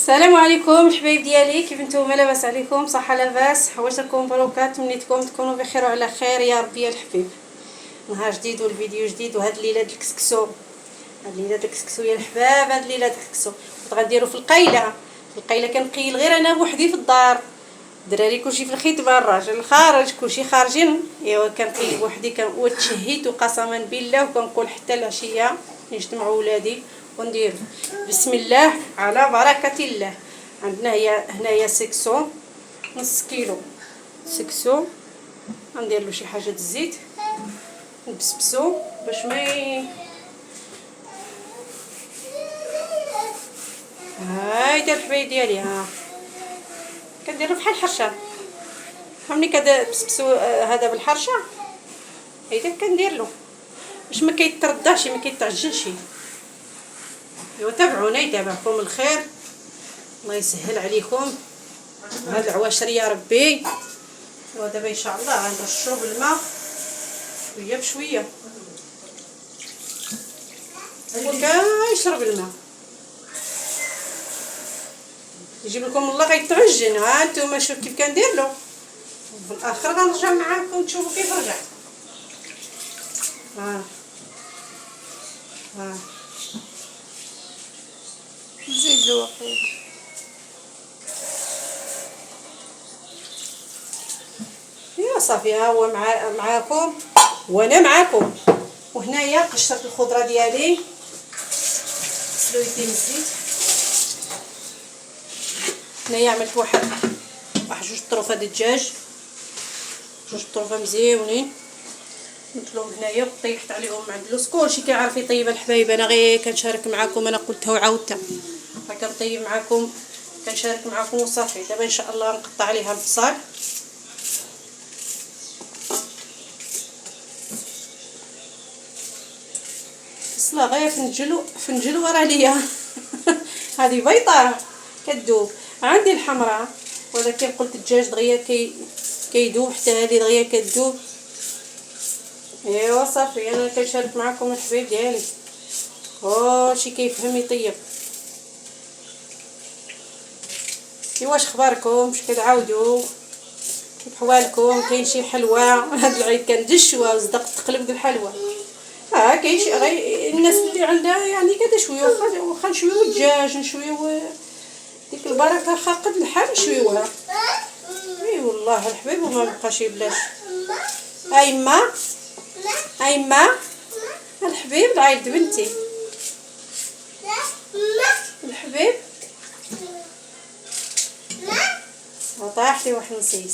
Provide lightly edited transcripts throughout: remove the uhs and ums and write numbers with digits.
السلام عليكم الحبايب ديالي، كيف نتوما؟ لاباس عليكم؟ صحه لاباس؟ حوايج راكم مبروكات، تمنيتكم تكونوا بخير وعلى خير يا ربي. يا الحبيب، نهار جديد والفيديو جديد، وهاد الليله د الكسكسو، هاد الليله د الكسكسو يا الحباب، هاد الليله د الكسكسو غنديرو في القيله. كنقيل غير انا بوحدي في الدار، الدراري كلشي في الخدمه، الراجل الخارج، كلشي خارجين. ايوا كنقيل بوحدي، وتشهيت قسما بالله، وكنقول حتى العشيه يجتمعوا ولادي وندير بسم الله على بركه الله. عندنا هنايا سكسو، نص كيلو سكسو، غندير له شي حاجه د الزيت نبسبسو باش ما هايدا الحبايب ديالي. ها كنديرو بحال الحرشه، فهمني كتبسبسو هذا بالحرشه، هيدا كندير له باش ما كيترداش ما كيتعجنش. ايوا تابعونا يتابعكم الخير، الله يسهل عليكم هاد العواشر يا ربي. ودابا ان شاء الله غنرشوه بالماء شويه بشويه، يشرب الماء يجيب لكم الله غيتعجن. ها نتوما شوف كيف كندير له، في الاخر غنرجع معاكم تشوفوا كيف رجع. ها زيد الوقيت. ايوا صافي، ها هو معاكم وانا معاكم. وهنايا قشرت الخضره ديالي، سلويتي الزيت. هنايا عملت واحد جوج طروفه د الدجاج، جوج طروفه مزيونين، درت لهم هنايا وطيحت عليهم مع اللوز. كلشي كيعرف يطيب الحبايب، انا غير كنشارك معكم، انا قلتها وعاودتها، كنطيب معكم كنشارك معكم وصافي. دابا ان شاء الله نقطع عليها البصل، بصله غير فنجلو ورا ليا هذه بيضه كتذوب. عندي الحمراء ولكن قلت الدجاج دغيا كيذوب، حتى هذه دغيا كتذوب. ايوا صافي، انا كنشارك معكم الحبايب ديالي، كلشي كيفهم يطيب. واش اخباركم؟ واش كتعاودوا؟ كيف حوالكم؟ كاين شي حلوى؟ هاد العيد كندشوا وصدق تقلب د الحلوى. كاين شي الناس اللي عندها يعني كتشويو، واخا نشويو الدجاج، نشويو ديك البركه خاقد الحال نشويوها. اي والله الحبيب، وما بقاش بلاش. ايما الحبيب العيد بنتي الحبيب طاح لي واحد نسيت.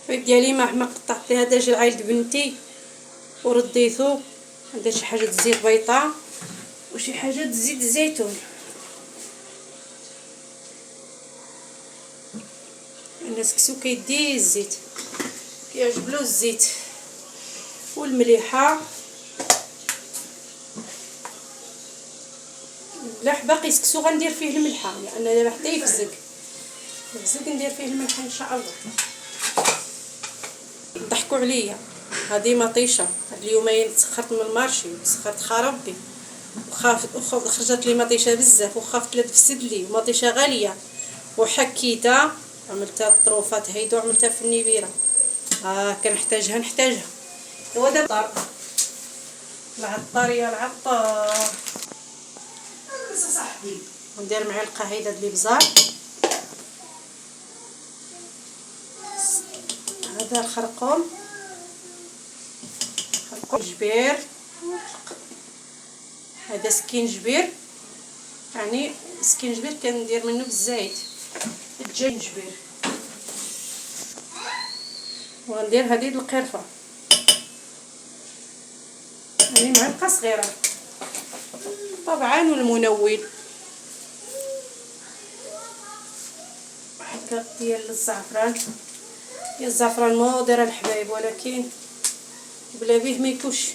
الحبيب ديالي ما قطعت هذا جا عيد بنتي ورديته، درت شي حاجه د زيت بيضاء وشي حاجه د زيت الزيتون. الناس كسو كيدي الزيت، كيعجبلو الزيت والمليحه. الملح باقي سكسو غندير فيه الملحه، لان دابا حتى يفزك ندير فيه الملحه ان شاء الله. ضحكوا عليا، هذه مطيشه، هاد اليومين تسخرت من المارشي، تسخرت خربي وخافت خرجت لي مطيشه بزاف، وخافت لا تفسد لي، مطيشه غاليه وحكيتها، عملتها الطروفات هيدو، عملتها في النبيره. كنحتاجها. هو دابا العطار يا العطار، صاحبي ندير معلقه هيدا د الابزار، هذا الخرقوم جبير، هذا سكينجبير، يعني سكينجبير كندير منه بالزيت، الجنجبير. وغندير هذه القرفه، يعني معلقه صغيره طبعا، والمنون واحد ديال الزعفران مودر الحبايب، ولكن بلا به ما يكونش.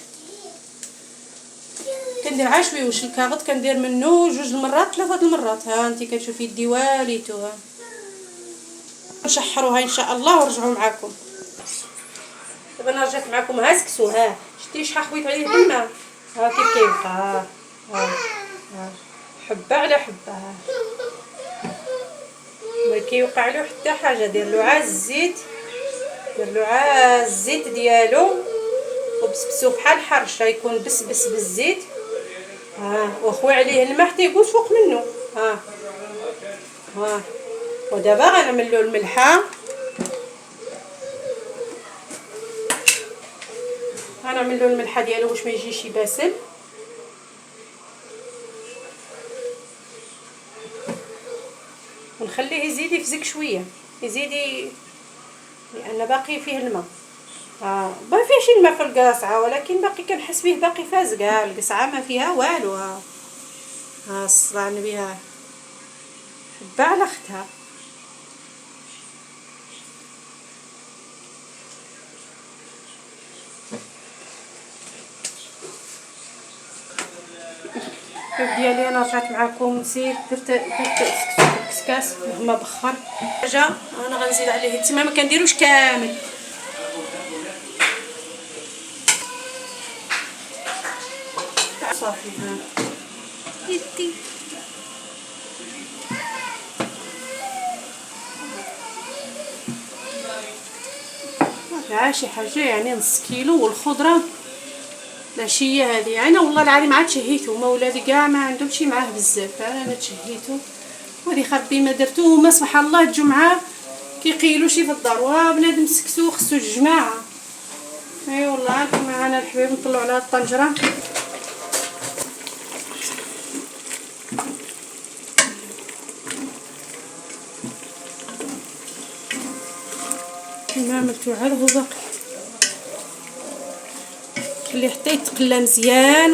كندير عشوي واش الكاغط، كندير منه 2 المرات 3 المرات. ها انت كتشوفي يدي واليتوها، نشحروها ان شاء الله ونرجعوا معكم. دابا انا رجعت معكم. ها سكسو، ها شتي شحال خويت عليه بالماء، ها كيف كيبقى. ها حبه على حبه. ما كيوقع له حتى حاجه. دير له عا الزيت، دير له عا الزيت ديالو وبسبسو بحال الحرشه، يكون بسبس بالزيت. وخوي عليه الماء حتى يقول فوق منه. ها ودابا غنعمل له الملحه. غنعمل له الملحه ديالو باش ما يجيش يباسل. ونخليه يزيد يفزك شويه، يزيد لان باقي فيه الماء. ما فيهش الماء في القاصعه، ولكن باقي كنحس به باقي فازق. القصعه ما فيها والو. الصلاه على النبي. حبه على اختها. ديالي انا رجعت معكم، نسيت درت كسكاس ما بخر حاجه. انا غنزيد عليه تما، ما كنديروش كامل. صافي. يدي شي حاجه يعني نص كيلو. والخضره العشيه هذه يعني والله العظيم عاد شهيتو. ما ولادي كاع ما عندهم شي معاه بزاف. انا تشهيتو ودي خبي ما درتو. هما سبحان الله الجمعه كيقيلوا شي في الدار، وبنادم سكتو خصو الجماعه. اي والله انتم معنا الحبيب. نطلعوا على الطنجره. ما عملتو عاد هو باقي. خليه حتى يتقلى مزيان.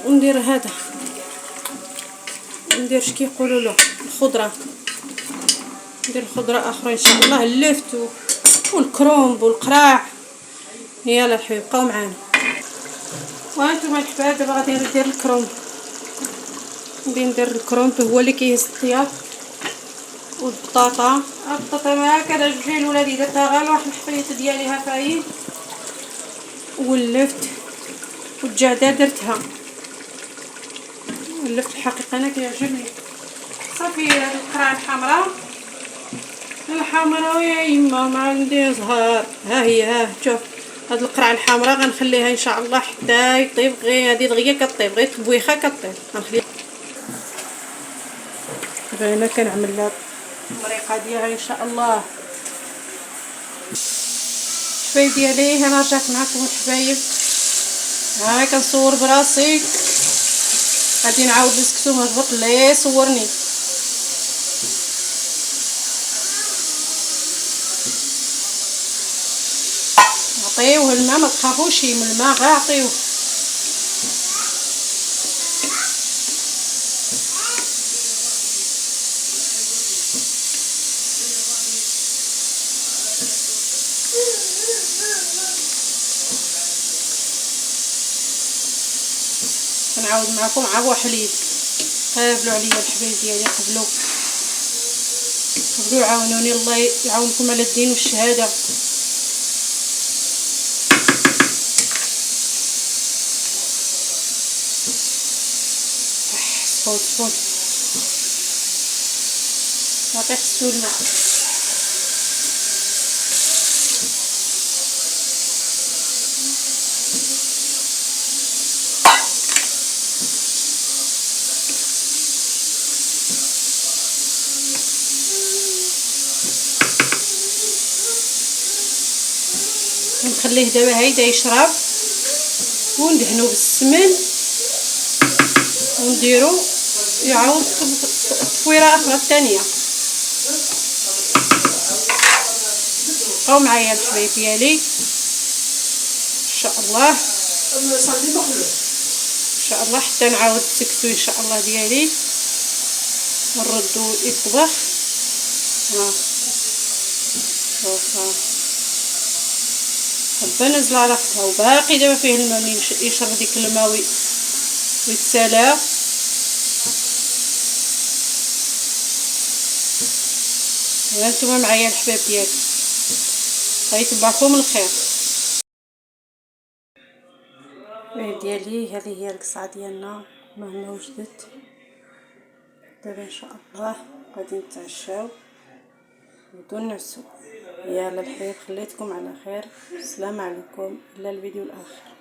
وندير هذا، ندير اش كيقولوا له الخضره. ندير خضره اخرى ان شاء الله، اللفت والكرومب والقراع. يلا الحبيب بقاو معانا. وانتم الحباب دابا غادي ندير الكرومب. ندير الكرومب هو اللي كيهز الطياب. والبطاطا ما كنعجبش لولادي، درتها غير واحد الحفريت ديالي فاين. واللفت والجعده درتها. اللفت الحقيقه انا كيعجبني. صافي هاد القرعه الحمراء يا يما ما عندي زهر. هي شوف هاد القرعه الحمراء غنخليها ان شاء الله حتى يطيب. غير هادي دغيا كطيب، غير تبويخه كطيب. غنخليها غير انا كنعمل لها المريقه ديالها ان شاء الله. الحبايب ديالي انا رجعت معكم الحبايب. كنصور براسي. غادي نعاود نسكتو مهبط اللي صورني. عطيوه الماء، ما تخافوش من الماء، غير عطيوه. نعاود معكم عا حليب. قابلوا عليا الحبايب ديالي، قبلوا عاونوني. الله يعاونكم على الدين والشهاده. صوت باقي خصو الماء. ونخليه دابا هيدا يشرب. وندهنو بالسمن ونديرو يعاود تفويره اخرى الثانيه. بقاو معايا الحبايب ديالي ان شاء الله. ان شاء الله حتى نعاود السكسو ان شاء الله ديالي نردو يطبخ. حبه نزل على اختها، وباقي دابا فيه الماء. منين يشرب ديك الماء ويتسالى. وانتم معايا الحباب ديالي. غيتبعكم الخير. الحبايب ديالي، هذه هي القصعه ديالنا مهما وجدت. دابا ان شاء الله غادي نتعشاو بدون نعسو. يلا الحبايب، خليتكم على خير، السلام عليكم، الى الفيديو الاخر.